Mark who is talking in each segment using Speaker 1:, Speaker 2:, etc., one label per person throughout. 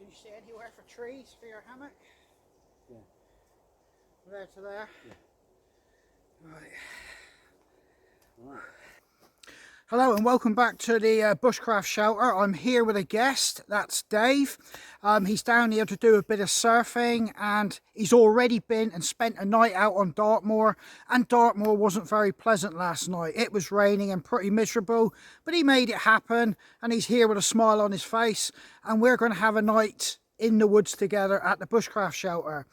Speaker 1: Can you see anywhere for trees for your hammock?
Speaker 2: Yeah.
Speaker 1: From there to there?
Speaker 2: Yeah.
Speaker 1: Right.
Speaker 2: Right.
Speaker 1: Hello and welcome back to the bushcraft shelter. I'm here with a guest, that's Dave. He's down here to do a bit of surfing, and he's already been and spent a night out on Dartmoor, and Dartmoor wasn't very pleasant last night. It was raining and pretty miserable, but he made it happen, and he's here with a smile on his face, and we're going to have a night in the woods together at the bushcraft shelter.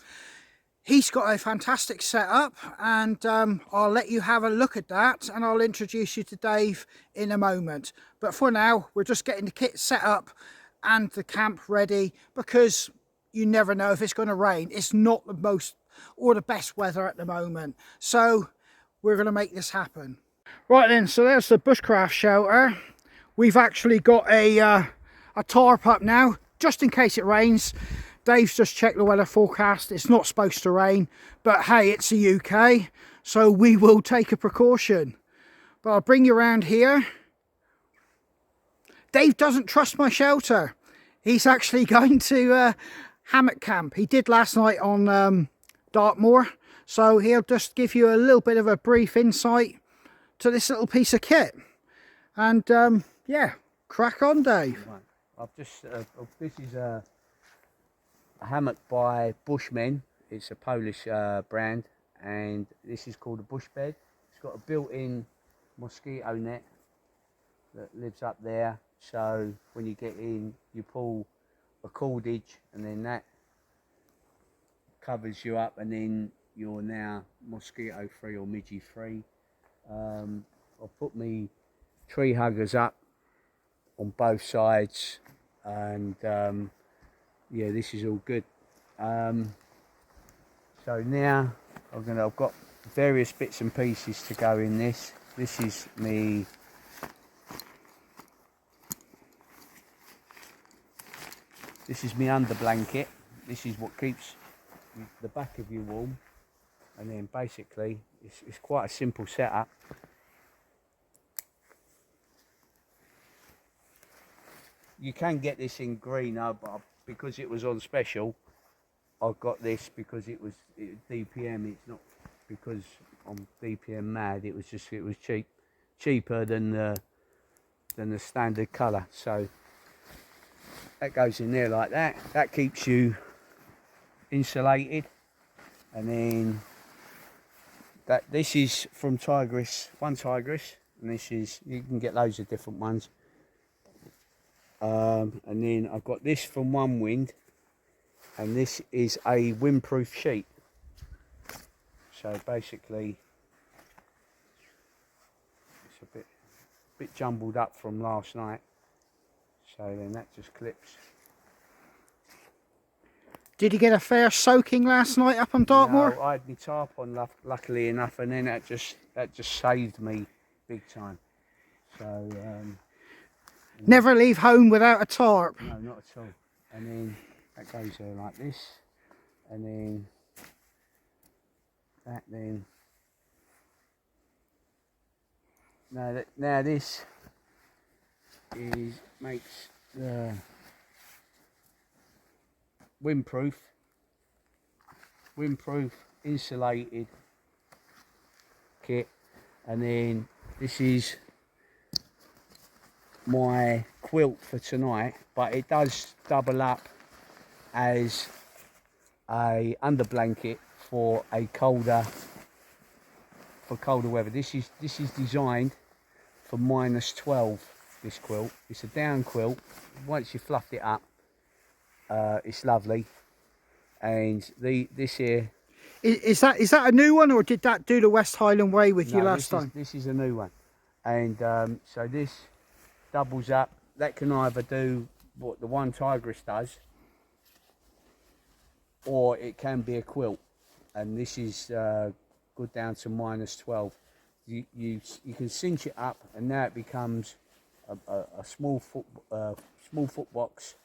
Speaker 1: He's got a fantastic setup, and I'll let you have a look at that, and I'll introduce you to Dave in a moment. But for now, we're just getting the kit set up and the camp ready, because you never know if it's going to rain. It's not the most or the best weather at the moment, so we're going to make this happen. Right then, so there's the bushcraft shelter. We've actually got a tarp up now, just in case it rains. Dave's just checked the weather forecast. It's not supposed to rain, but hey, it's the UK, so we will take a precaution. But I'll bring you around here. Dave doesn't trust my shelter. He's actually going to hammock camp. He did last night on Dartmoor, so he'll just give you a little bit of a brief insight to this little piece of kit. And yeah, crack on, Dave.
Speaker 2: Right. I've just this is a hammock by Bushmen. It's a Polish brand, and this is called a bush bed. It's got a built-in mosquito net that lives up there, so when you get in you pull a cordage and then that covers you up, and then you're now mosquito free or midgie free. I'll put me tree huggers up on both sides, and yeah, this is all good. So now I've got various bits and pieces to go in this. This is me under blanket. This is what keeps the back of you warm, and then basically it's quite a simple setup. You can get this in green, but because it was on special, I got this because it was DPM. It's not because I'm DPM mad. It was cheaper than the standard colour. So that goes in there like that. That keeps you insulated. And then this is from ONEWIND, and this is, you can get loads of different ones. And then I've got this from ONEWIND, and this is a windproof sheet. So basically it's a bit jumbled up from last night, so then that just clips.
Speaker 1: Did you get a fair soaking last night up on Dartmoor?
Speaker 2: No, I had my tarp on, luckily enough, and then that just saved me big time. So
Speaker 1: never leave home without a tarp.
Speaker 2: No, not at all. And then that goes there like this, and then that then. Now this makes the windproof, insulated kit, and then this is my quilt for tonight, but it does double up as a under blanket for colder weather. This is designed for -12. This quilt, it's a down quilt. Once you fluffed it up, it's lovely. And this here
Speaker 1: is that a new one, or did that do the West Highland way with you last time?
Speaker 2: This is a new one, and so this doubles up. That can either do what the ONETIGRIS does, or it can be a quilt, and this is good down to -12. You can cinch it up, and now it becomes a small foot box,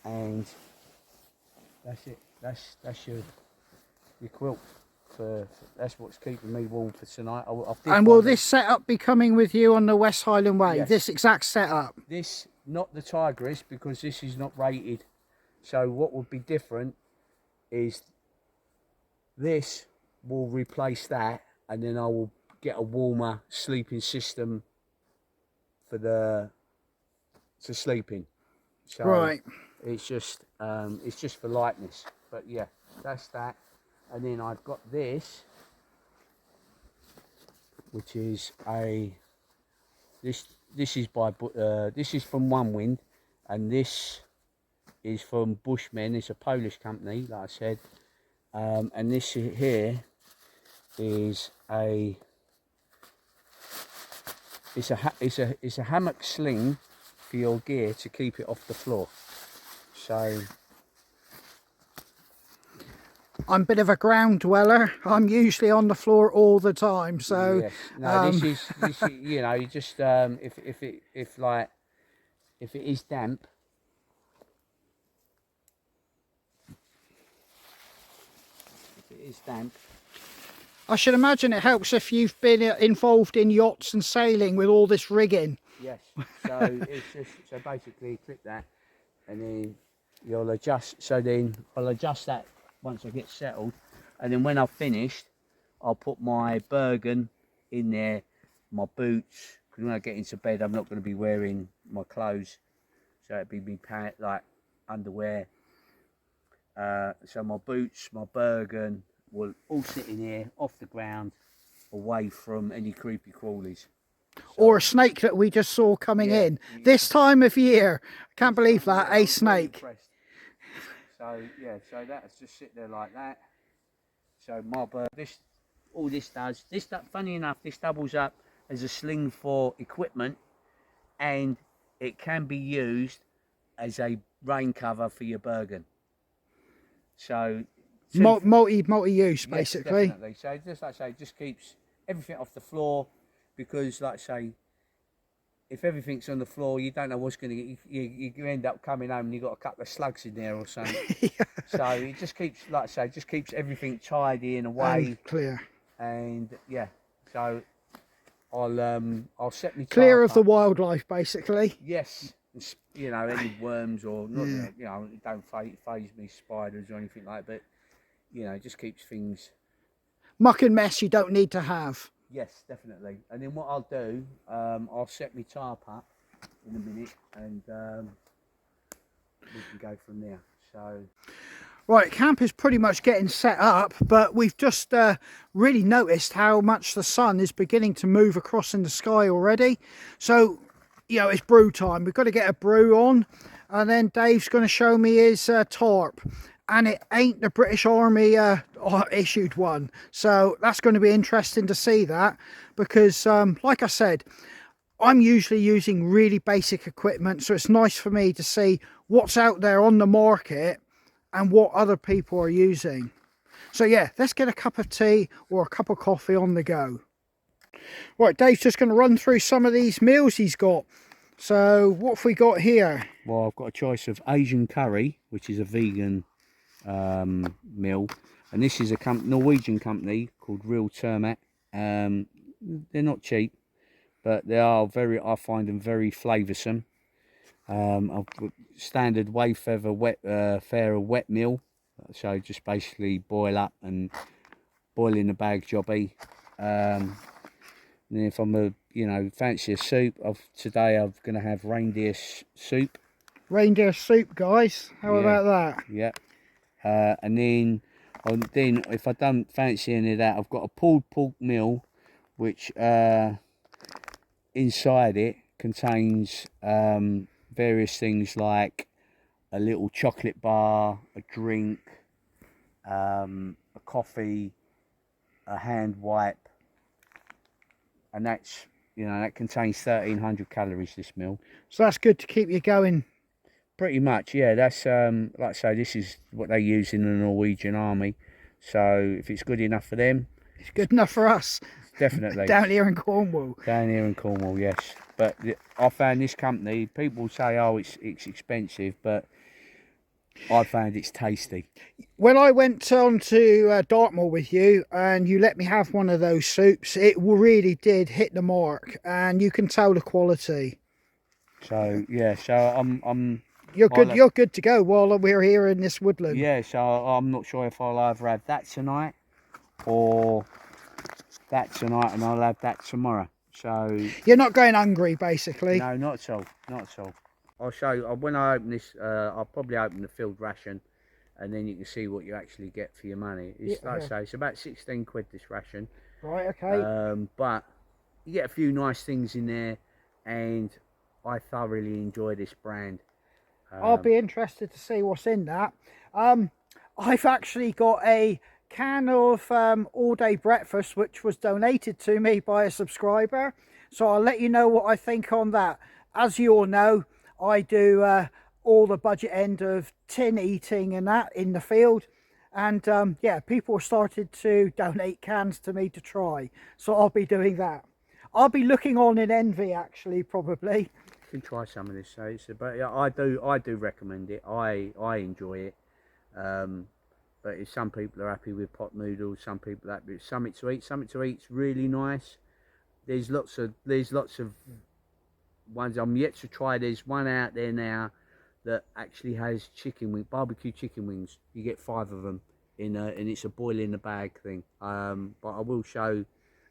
Speaker 2: and that's it. That's your quilt. That's what's keeping me warm for tonight.
Speaker 1: And will this setup be coming with you on the West Highland way?
Speaker 2: Yes.
Speaker 1: This exact setup?
Speaker 2: This, not the Tigris, because this is not rated So what would be different is this will replace that, and then I will get a warmer sleeping system for sleeping. So
Speaker 1: Right.
Speaker 2: it's just for lightness. But yeah, that's that. And then I've got this, which is this is from ONEWIND, and this is from Bushmen. It's a Polish company, like I said. And this here is it's a hammock sling for your gear to keep it off the floor. So
Speaker 1: I'm a bit of a ground dweller. I'm usually on the floor all the time. So
Speaker 2: yes, no, this is you know, you just if it is damp. If it is damp,
Speaker 1: I should imagine it helps if you've been involved in yachts and sailing with all this rigging.
Speaker 2: yes. So it's just so basically click that, and then you'll adjust. So then I'll adjust that once I get settled, and then when I've finished, I'll put my Bergen in there, my boots, because when I get into bed I'm not going to be wearing my clothes, so it'd be me pant, like underwear. So my boots, my Bergen will all sit in here off the ground, away from any creepy crawlies. So,
Speaker 1: Or a snake that we just saw coming in this time of year. Can't believe that, a snake.
Speaker 2: So yeah, so that's just sit there like that. So my funny enough, this doubles up as a sling for equipment, and it can be used as a rain cover for your Bergen. So
Speaker 1: multi-use basically.
Speaker 2: Yes, definitely. So just like I say, just keeps everything off the floor, because like I say, if everything's on the floor, you don't know what's going to get you end up coming home and you've got a couple of slugs in there or something.
Speaker 1: Yeah.
Speaker 2: So it just keeps, like I say, just keeps everything tidy and away
Speaker 1: and clear.
Speaker 2: And yeah, so I'll set me
Speaker 1: Clear
Speaker 2: tarp
Speaker 1: of the
Speaker 2: up.
Speaker 1: wildlife basically.
Speaker 2: Yes, you know, any worms or not, you know, it don't faze me, spiders or anything like that. But you know, it just keeps things.
Speaker 1: Muck and mess you don't need to have.
Speaker 2: Yes, definitely. And then what I'll do, I'll set my tarp up in a minute, and we can go from there. So.
Speaker 1: Right, camp is pretty much getting set up, but we've just really noticed how much the sun is beginning to move across in the sky already. So, you know, it's brew time. We've got to get a brew on, and then Dave's going to show me his tarp. And it ain't the British Army issued one. So that's going to be interesting to see that, because like I said, I'm usually using really basic equipment. So it's nice for me to see what's out there on the market and what other people are using. So yeah, let's get a cup of tea or a cup of coffee on the go. Right, Dave's just going to run through some of these meals he's got. So what have we got here?
Speaker 2: Well, I've got a choice of Asian curry, which is a vegan meal, and this is a Norwegian company called Real Termat. They're not cheap, but they are I find them very flavoursome. I've got standard Wayfeather wet meal, so just basically boil up and boil in a bag jobby. And then if I'm fancy a soup, today I'm going to have reindeer soup.
Speaker 1: Reindeer soup, guys. How about that?
Speaker 2: Yeah. And then if I don't fancy any of that, I've got a pulled pork meal, which inside it contains various things like a little chocolate bar, a drink, a coffee, a hand wipe, and that's, that contains 1,300 calories, this meal.
Speaker 1: So that's good to keep you going.
Speaker 2: Pretty much, yeah. That's like I say, this is what they use in the Norwegian Army. So if it's good enough for them,
Speaker 1: it's good enough for us.
Speaker 2: Definitely.
Speaker 1: Down here in Cornwall.
Speaker 2: Down here in Cornwall, yes. But I found this company. People say, "Oh, it's expensive," but I found it's tasty.
Speaker 1: When I went on to Dartmoor with you, and you let me have one of those soups, it really did hit the mark, and you can tell the quality.
Speaker 2: So yeah, so I'm
Speaker 1: you're good. You're good to go while we're here in this woodland.
Speaker 2: Yeah, so I'm not sure if I'll either have that tonight or that tonight, and I'll have that tomorrow. So
Speaker 1: you're not going hungry, basically.
Speaker 2: No, not at all. Not at all. I'll show you when I open this. I'll probably open the filled ration, and then you can see what you actually get for your money. It's like I say, it's about 16 quid this ration.
Speaker 1: Right. Okay.
Speaker 2: But you get a few nice things in there, and I thoroughly enjoy this brand.
Speaker 1: I'll be interested to see what's in that. I've actually got a can of all-day breakfast which was donated to me by a subscriber, so I'll let you know what I think on that. As you all know, I do all the budget end of tin eating and that in the field, and yeah, people started to donate cans to me to try, so I'll be doing that. I'll be looking on in envy, actually, probably.
Speaker 2: You can try some of this, so but yeah, I do recommend it. I enjoy it. But if some people are happy with pot noodles, some people are happy with something to eat. Something to eat's really nice. There's lots of ones I'm yet to try. There's one out there now that actually has barbecue chicken wings. You get 5 of them and it's a boil in the bag thing. But I will show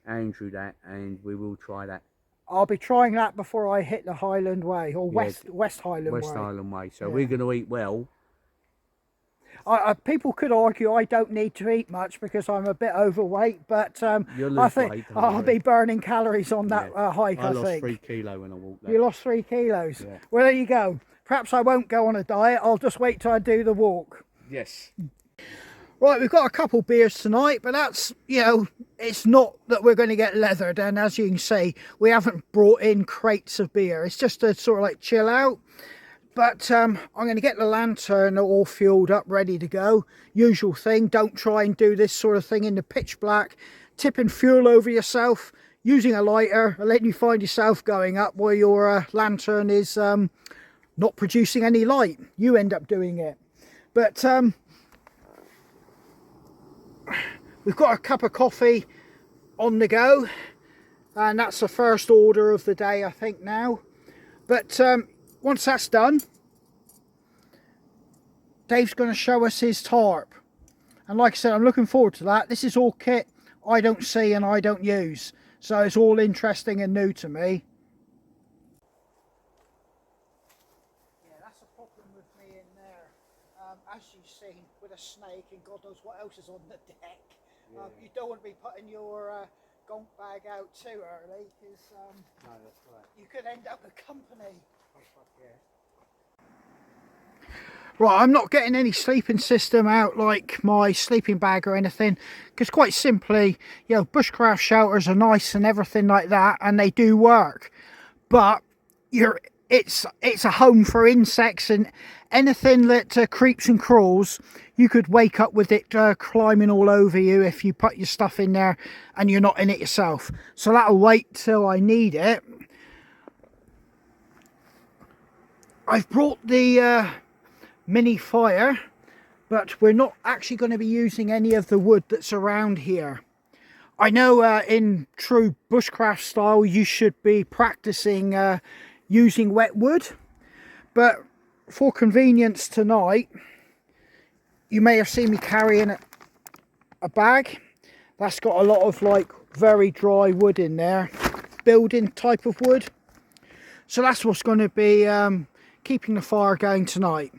Speaker 2: Andrew that, and we will try that.
Speaker 1: I'll be trying that before I hit the Highland Way, or West Highland Way.
Speaker 2: West Highland Way. So we're going to eat well.
Speaker 1: People could argue I don't need to eat much because I'm a bit overweight, but I think I'll be burning calories on that hike. I
Speaker 2: lost
Speaker 1: think
Speaker 2: 3 kilos when I walked that.
Speaker 1: You lost 3 kilos?
Speaker 2: Yeah.
Speaker 1: Well, there you go. Perhaps I won't go on a diet. I'll just wait till I do the walk.
Speaker 2: Yes.
Speaker 1: Right, we've got a couple beers tonight, but that's, you know, it's not that we're going to get leathered, and as you can see, we haven't brought in crates of beer. It's just to sort of like chill out. But I'm going to get the lantern all fueled up, ready to go. Usual thing, don't try and do this sort of thing in the pitch black. Tipping fuel over yourself, using a lighter, and letting you find yourself going up where your lantern is not producing any light. You end up doing it. But we've got a cup of coffee on the go, and that's the first order of the day, I think, now. But once that's done, Dave's going to show us his tarp. And like I said, I'm looking forward to that. This is all kit I don't see and I don't use, so it's all interesting and new to me. Yeah, that's a problem with me in there. As you've seen, with a snake and God knows what else is on the deck. Yeah. You don't want to be putting your gonk bag out too early, because no, that's right, you could end up with company. Right, I'm not getting any sleeping system out like my sleeping bag or anything, because quite simply, you know, bushcraft shelters are nice and everything like that, and they do work, but it's a home for insects and anything that creeps and crawls. You could wake up with it climbing all over you if you put your stuff in there and you're not in it yourself. So that'll wait till I need it. I've brought the mini fire, but we're not actually going to be using any of the wood that's around here. I know in true bushcraft style you should be practicing using wet wood, but for convenience tonight, you may have seen me carrying a bag that's got a lot of like very dry wood in there, building type of wood. So that's what's going to be keeping the fire going tonight.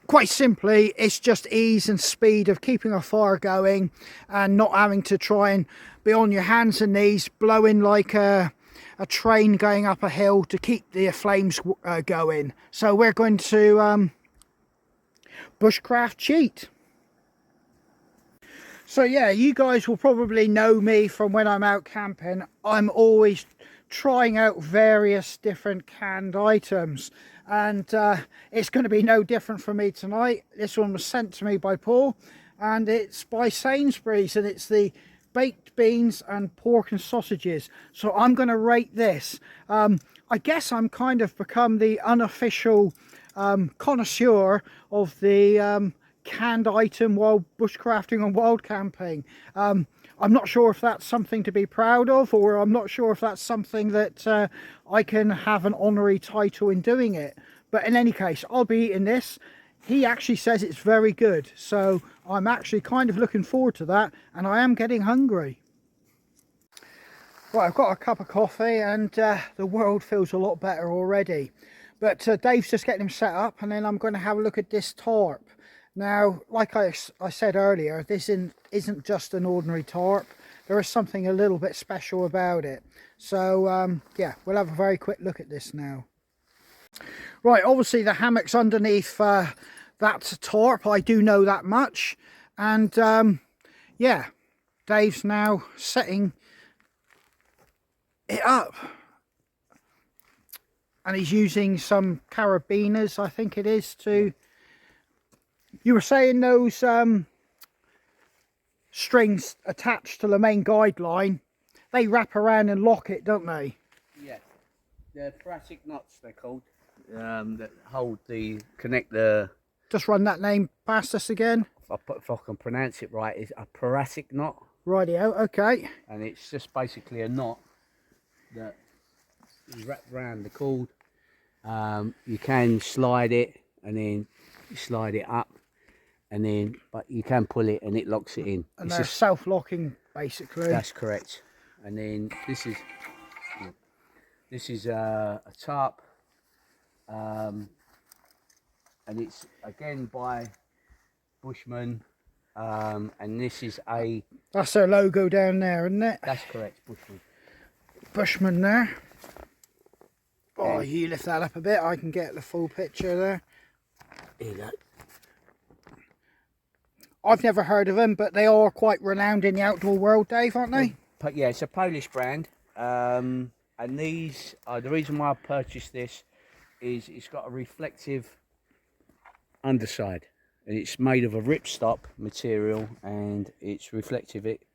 Speaker 1: Quite simply, it's just ease and speed of keeping a fire going and not having to try and be on your hands and knees blowing like a train going up a hill to keep the flames going. So we're going to bushcraft cheat. So yeah, you guys will probably know me from when I'm out camping. I'm always trying out various different canned items, and it's going to be no different for me tonight. This one was sent to me by Paul, and it's by Sainsbury's, and it's the baked beans and pork and sausages. So I'm going to rate this. I guess I'm kind of become the unofficial connoisseur of the canned item while bushcrafting and wild camping. I'm not sure if that's something to be proud of, or I'm not sure if that's something that I can have an honorary title in doing it. But in any case, I'll be eating this. He actually says it's very good, so I'm actually kind of looking forward to that, and I am getting hungry. Right, I've got a cup of coffee and the world feels a lot better already. But Dave's just getting him set up, and then I'm going to have a look at this tarp. Now, like I said earlier, this isn't just an ordinary tarp. There is something a little bit special about it. So, yeah, we'll have a very quick look at this now. Right, obviously the hammock's underneath that tarp. I do know that much. And, yeah, Dave's now setting it up. And he's using some carabiners, I think it is, to... You were saying those strings attached to the main guideline, they wrap around and lock it, don't they?
Speaker 2: Yeah, the thoracic knots they're called, that connect the...
Speaker 1: Just run that name past us again.
Speaker 2: If I can pronounce it right, it's a thoracic knot.
Speaker 1: Rightio, okay.
Speaker 2: And it's just basically a knot that is wrapped around the cord. You can slide it and then you slide it up, and then but you can pull it and it locks it in.
Speaker 1: And they're self-locking basically.
Speaker 2: That's correct. And then this is a tarp, and it's again by Bushmen, and this is a...
Speaker 1: That's their logo down there, isn't it?
Speaker 2: That's correct, Bushmen.
Speaker 1: Bushman there. Oh, you lift that up a bit, I can get the full picture there.
Speaker 2: Here you go.
Speaker 1: I've never heard of them, but they are quite renowned in the outdoor world, Dave, aren't they?
Speaker 2: But yeah, it's a Polish brand, and these the reason why I purchased this is it's got a reflective underside, and it's made of a ripstop material, and it's reflective. It,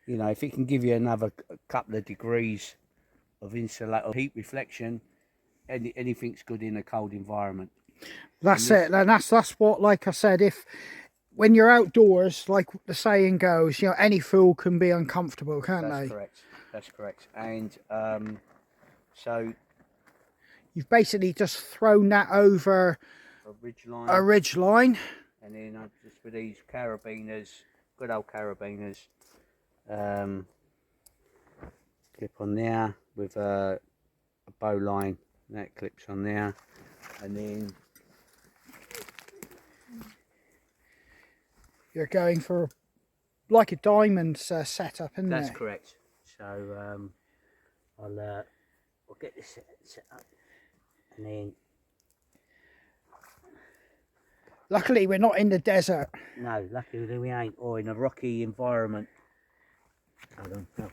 Speaker 2: you know, if it can give you another couple of degrees of heat reflection, anything's good in a cold environment.
Speaker 1: That's it, and that's what, like I said, when you're outdoors, like the saying goes, you know, any fool can be uncomfortable, can't they?
Speaker 2: That's correct. That's correct. And so
Speaker 1: you've basically just thrown that over a ridge line.
Speaker 2: And then just with these carabiners, good old carabiners, clip on there with a bow line, that clips on there, and then
Speaker 1: you're going for like a diamond setup, isn't it?
Speaker 2: That's correct. So I'll get this set up, and then
Speaker 1: luckily we're not in the desert.
Speaker 2: No, luckily we ain't, or in a rocky environment. Hold on. No.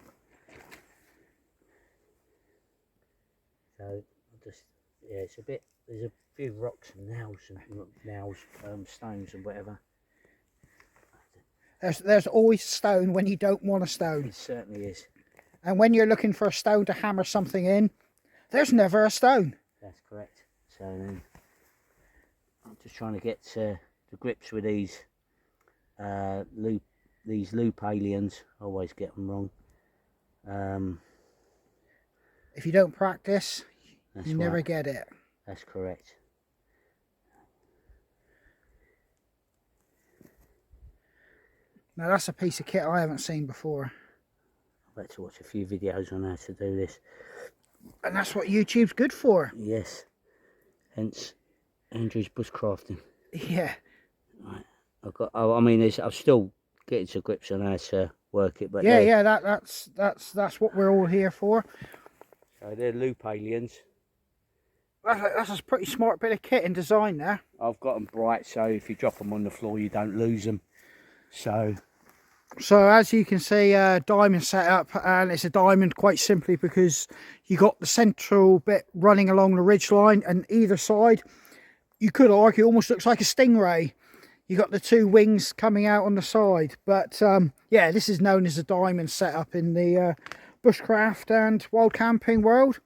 Speaker 2: So I'll just, yeah, it's a bit, there's a few rocks and stones and whatever.
Speaker 1: There's always stone when you don't want a stone.
Speaker 2: It certainly is.
Speaker 1: And when you're looking for a stone to hammer something in, there's never a stone.
Speaker 2: That's correct. So I'm just trying to get to grips with these loop aliens. I always get them wrong.
Speaker 1: If you don't practice, you
Speaker 2: right.
Speaker 1: never get it.
Speaker 2: That's correct.
Speaker 1: Now that's a piece of kit I haven't seen before.
Speaker 2: I've had to watch a few videos on how to do this.
Speaker 1: And that's what YouTube's good for.
Speaker 2: Yes. Hence Andrew's bushcrafting.
Speaker 1: Yeah.
Speaker 2: Right. I'm still getting to grips on how to work it, but
Speaker 1: yeah, that's what we're all here for.
Speaker 2: So they're loop aliens.
Speaker 1: That's a pretty smart bit of kit and design there.
Speaker 2: I've got them bright, so if you drop them on the floor, you don't lose them. So
Speaker 1: as you can see, diamond setup, and it's a diamond quite simply because you got the central bit running along the ridge line, and either side, you could argue, almost looks like a stingray. You got the two wings coming out on the side, but yeah, this is known as a diamond setup in the bushcraft and wild camping world,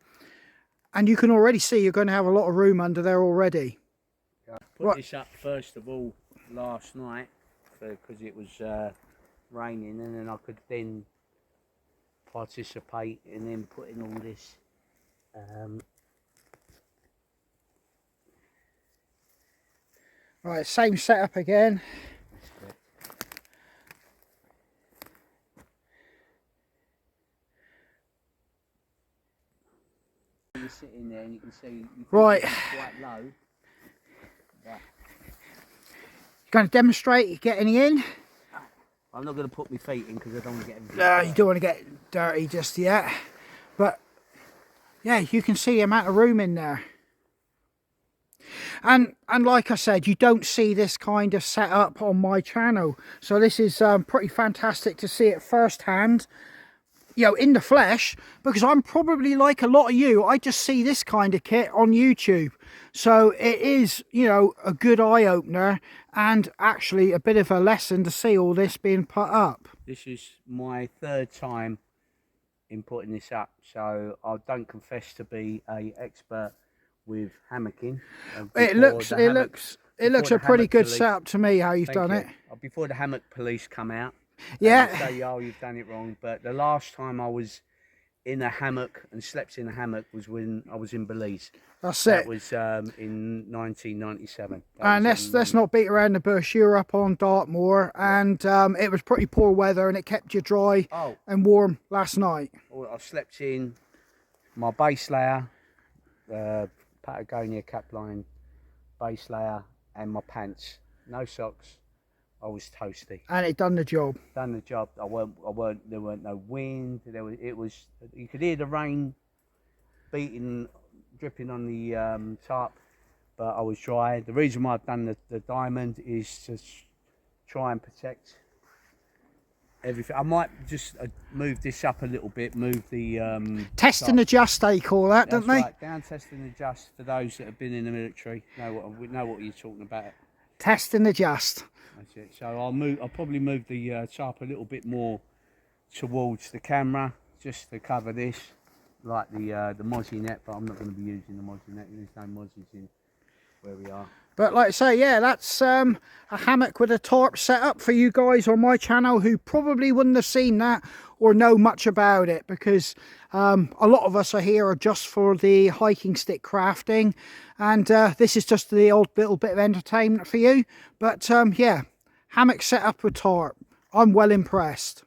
Speaker 1: and you can already see you're going to have a lot of room under there already.
Speaker 2: I put this up first of all last night because it was raining, and then I could then participate in then putting all this
Speaker 1: Right, same setup again.
Speaker 2: You sit in there and you can see you
Speaker 1: Right.
Speaker 2: quite low. But
Speaker 1: Going to demonstrate getting in.
Speaker 2: I'm not going to put my feet in because I don't want to get anything.
Speaker 1: No, you don't want to get dirty just yet. But yeah, you can see the amount of room in there. And like I said, you don't see this kind of setup on my channel. So this is pretty fantastic to see it firsthand, you know, in the flesh, because I'm probably like a lot of you, I just see this kind of kit on YouTube. So it is, you know, a good eye-opener and actually a bit of a lesson to see all this being put up.
Speaker 2: This is my third time in putting this up, so I don't confess to be a expert with hammocking.
Speaker 1: It looks a pretty good setup to me, how you've done it.
Speaker 2: Before the hammock police come out,
Speaker 1: yeah,
Speaker 2: say, oh, you've done it wrong. But the last time I was in a hammock and slept in a hammock was when I was in Belize.
Speaker 1: That's
Speaker 2: that
Speaker 1: it.
Speaker 2: Was in 1997.
Speaker 1: And let's not beat around the bush. You were up on Dartmoor, and it was pretty poor weather, and it kept you dry and warm last night.
Speaker 2: I slept in my base layer, Patagonia capline base layer, and my pants. No socks. I was toasty.
Speaker 1: And it done the job.
Speaker 2: Done the job. There weren't no wind. You could hear the rain beating, dripping on the tarp, but I was dry. The reason why I've done the diamond is to try and protect everything. I might just move this up a little bit, move the...
Speaker 1: test and adjust, they call that, don't they?
Speaker 2: Right. Down, test and adjust, for those that have been in the military, know what you're talking about.
Speaker 1: Test and adjust.
Speaker 2: That's it. So I'll probably move the tarp a little bit more towards the camera, just to cover this, like the mozzie net, but I'm not going to be using the mozzie net. There's no mozzies in where we are.
Speaker 1: But like I say, yeah, that's a hammock with a tarp set up for you guys on my channel who probably wouldn't have seen that or know much about it, because a lot of us are here just for the hiking stick crafting, and this is just the old little bit of entertainment for you. But yeah, hammock set up with tarp. I'm well impressed.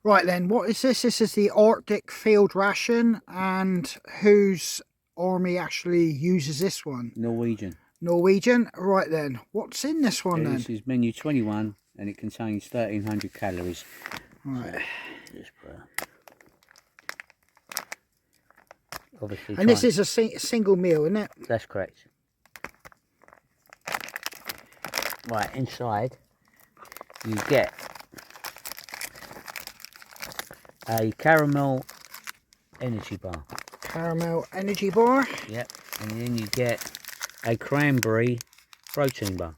Speaker 1: Right then, what is this? This is the Arctic field ration, and whose army actually uses this one?
Speaker 2: Norwegian.
Speaker 1: Norwegian. Right then, what's in this one then?
Speaker 2: This is menu 21 and it contains 1300 calories.
Speaker 1: Right.
Speaker 2: So, just obviously.
Speaker 1: And this is a single meal, isn't it?
Speaker 2: That's correct. Right, inside you get a caramel energy bar.
Speaker 1: Caramel energy bar.
Speaker 2: Yep, and then you get a cranberry protein bar.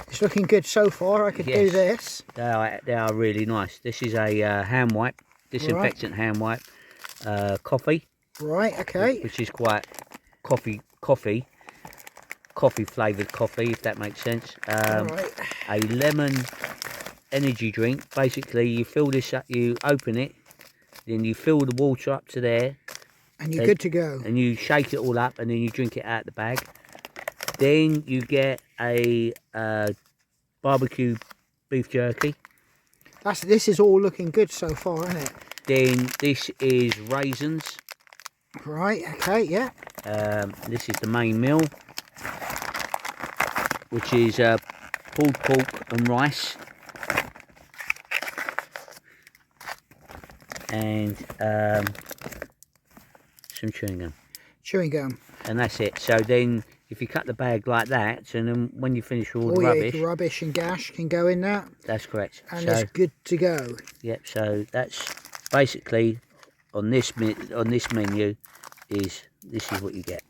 Speaker 1: It's looking good so far. I could do this.
Speaker 2: They are really nice. This is a hand wipe, disinfectant hand wipe, coffee.
Speaker 1: Right, okay.
Speaker 2: Which is quite coffee flavoured coffee, if that makes sense.
Speaker 1: Right.
Speaker 2: A lemon energy drink. Basically, you fill this up, you open it, then you fill the water up to there.
Speaker 1: And you're good to go.
Speaker 2: And you shake it all up, and then you drink it out the bag. Then you get a barbecue beef jerky.
Speaker 1: This is all looking good so far, isn't it?
Speaker 2: Then this is raisins.
Speaker 1: Right, okay, yeah.
Speaker 2: This is the main meal, which is pulled pork and rice. And some chewing gum.
Speaker 1: Chewing gum.
Speaker 2: And that's it. So then if you cut the bag like that, and then when you finish all the rubbish...
Speaker 1: Yeah, rubbish and gash can go in that.
Speaker 2: That's correct.
Speaker 1: And it's good to go.
Speaker 2: Yep, so that's basically on this menu this is what you get.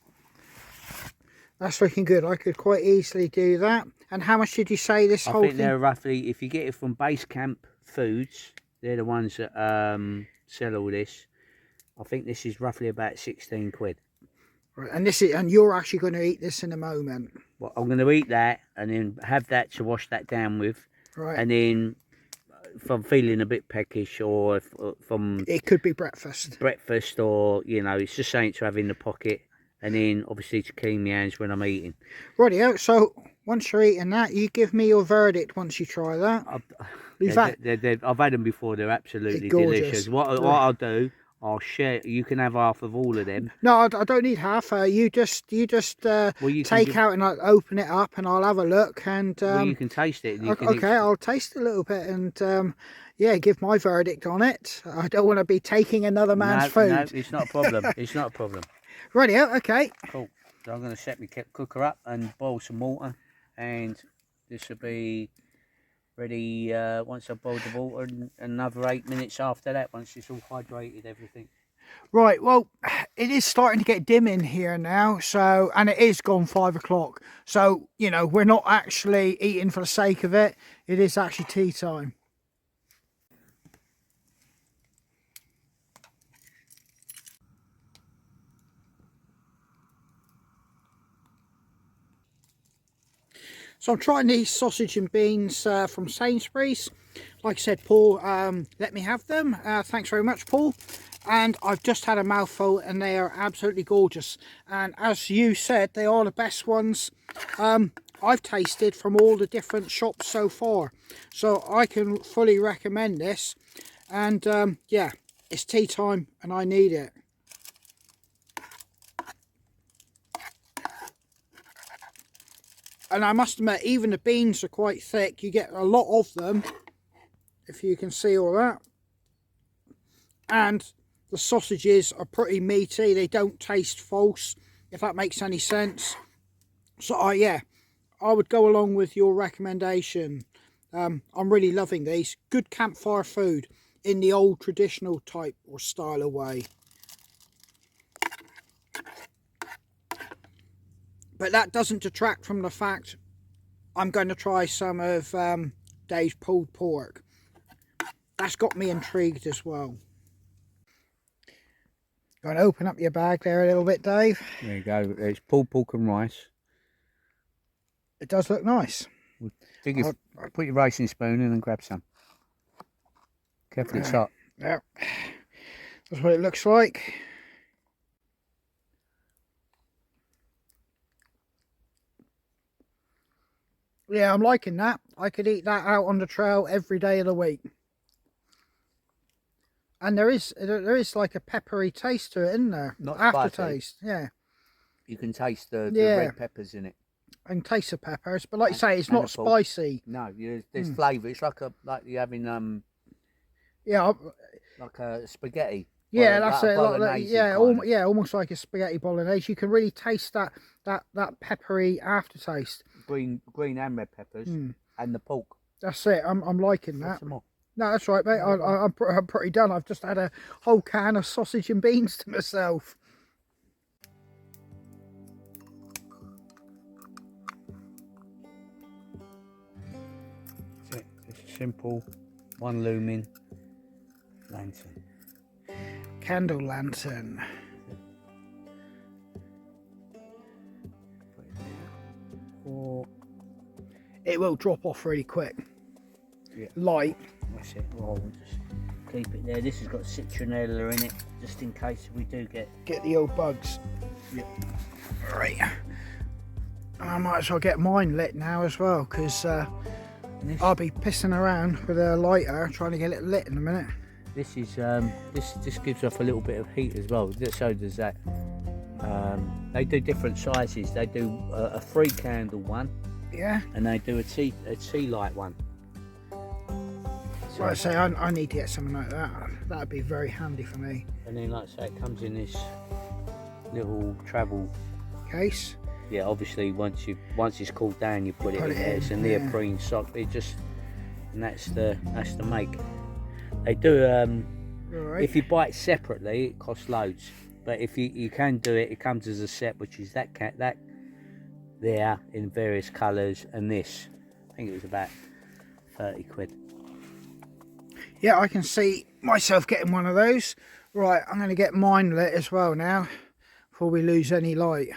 Speaker 1: That's looking good. I could quite easily do that. And how much did you say this whole thing?
Speaker 2: I think they're roughly, if you get it from Base Camp Foods, they're the ones that sell all this. I think this is roughly about 16 quid.
Speaker 1: Right, and you're actually going to eat this in a moment.
Speaker 2: Well, I'm going to eat that and then have that to wash that down with.
Speaker 1: Right.
Speaker 2: And then if I'm feeling a bit peckish, or from
Speaker 1: it could be breakfast,
Speaker 2: or it's just something to have in the pocket, and then obviously to clean my hands when I'm eating.
Speaker 1: Rightio. So once you're eating that, you give me your verdict once you try that.
Speaker 2: I've had them before. They're absolutely delicious. What I'll do, I'll share. You can have half of all of them.
Speaker 1: No, I don't need half. You just take out and I'll open it up and I'll have a look, and
Speaker 2: well, you can taste it.
Speaker 1: Okay, I'll taste a little bit and yeah, give my verdict on it. I don't want to be taking another man's food.
Speaker 2: No, it's not a problem. It's not a problem.
Speaker 1: Rightio, okay.
Speaker 2: Cool. So I'm going to set my cooker up and boil some water, and this will be ready once I've boiled the water, and another 8 minutes after that, once it's all hydrated, everything.
Speaker 1: Right, well, it is starting to get dim in here now, so, and it is gone 5 o'clock. So, we're not actually eating for the sake of it. It is actually tea time. So I'm trying these sausage and beans from Sainsbury's. Like I said, Paul let me have them. Thanks very much, Paul. And I've just had a mouthful and they are absolutely gorgeous. And as you said, they are the best ones I've tasted from all the different shops so far. So I can fully recommend this. And yeah, it's tea time and I need it. And I must admit, even the beans are quite thick. You get a lot of them, if you can see all that. And the sausages are pretty meaty. They don't taste false, if that makes any sense. So, yeah, I would go along with your recommendation. I'm really loving these. Good campfire food in the old traditional type or style of way. But that doesn't detract from the fact I'm going to try some of Dave's pulled pork. That's got me intrigued as well. Going to open up your bag there a little bit, Dave.
Speaker 2: There you go. It's pulled pork and rice.
Speaker 1: It does look nice.
Speaker 2: Put your racing spoon in and grab some. Careful, it's hot.
Speaker 1: Yeah, that's what it looks like. Yeah, I'm liking that. I could eat that out on the trail every day of the week. And there is like a peppery taste to it, isn't there?
Speaker 2: Not
Speaker 1: aftertaste. Yeah.
Speaker 2: You can taste the red peppers in it.
Speaker 1: And taste the peppers, but like you say, it's not spicy.
Speaker 2: No, there's flavour. It's like you're having like a spaghetti.
Speaker 1: Yeah, that's it. Almost like a spaghetti bolognese. You can really taste that peppery aftertaste.
Speaker 2: Green and red peppers and the pork.
Speaker 1: That's it. I'm liking that. No, that's right, mate. I'm pretty done. I've just had a whole can of sausage and beans to myself.
Speaker 2: That's it. It's a simple one lumen lantern.
Speaker 1: Candle lantern. It will drop off really quick.
Speaker 2: Yeah.
Speaker 1: Light.
Speaker 2: That's it. Well, we'll just keep it there. This has got citronella in it, just in case we do get
Speaker 1: the old bugs.
Speaker 2: Yeah.
Speaker 1: Right. I might as well get mine lit now as well, because I'll be pissing around with a lighter trying to get it lit in a minute.
Speaker 2: This is this gives off a little bit of heat as well. So does that. They do different sizes. They do a 3 candle one.
Speaker 1: Yeah.
Speaker 2: And they do a tea light one.
Speaker 1: So like I say, I need to get something like that. That'd be very handy for me.
Speaker 2: And then, like I say, it comes in this little travel
Speaker 1: case.
Speaker 2: Yeah, obviously once it's cooled down, you put it in there. It's a neoprene sock. And that's the make. They do.
Speaker 1: Right.
Speaker 2: If you buy it separately, it costs loads. But if you can do it, it comes as a set, which is that there in various colours, and this. I think it was about 30 quid.
Speaker 1: Yeah, I can see myself getting one of those. Right, I'm going to get mine lit as well now, before we lose any light.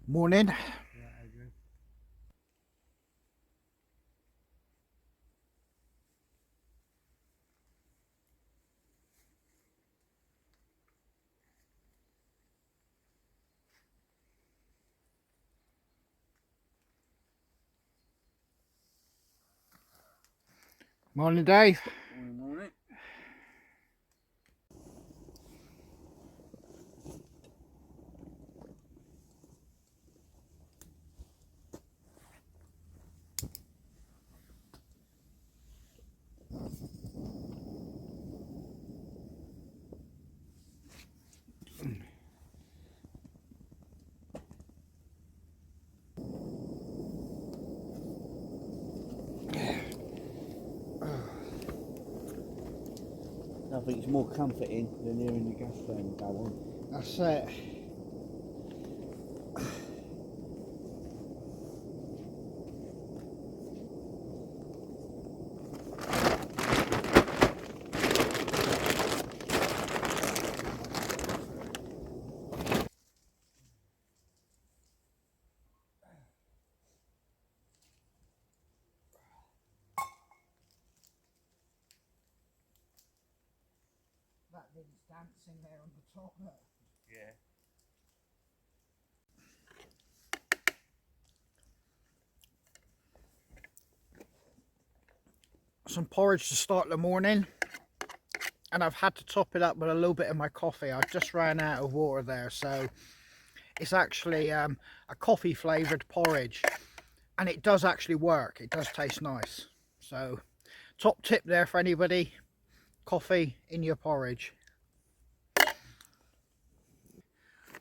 Speaker 1: Morning. Morning, Dave.
Speaker 2: Morning. Nothing's more comforting than hearing the gas flame go on.
Speaker 1: That's it. It's dancing there on the top.
Speaker 2: Yeah.
Speaker 1: Some porridge to start the morning, and I've had to top it up with a little bit of my coffee. I just ran out of water there, so it's actually a coffee flavoured porridge, and it does actually work. It does taste nice. So top tip there for anybody: coffee in your porridge.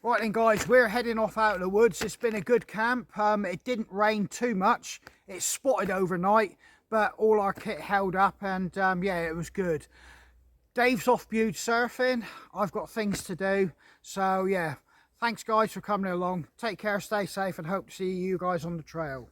Speaker 1: Right then guys, we're heading off out of the woods. It's been a good camp. It didn't rain too much. It spotted overnight, but all our kit held up, and yeah, it was good. Dave's off bude surfing. I've got things to do. So yeah, thanks guys for coming along. Take care, stay safe, and hope to see you guys on the trail.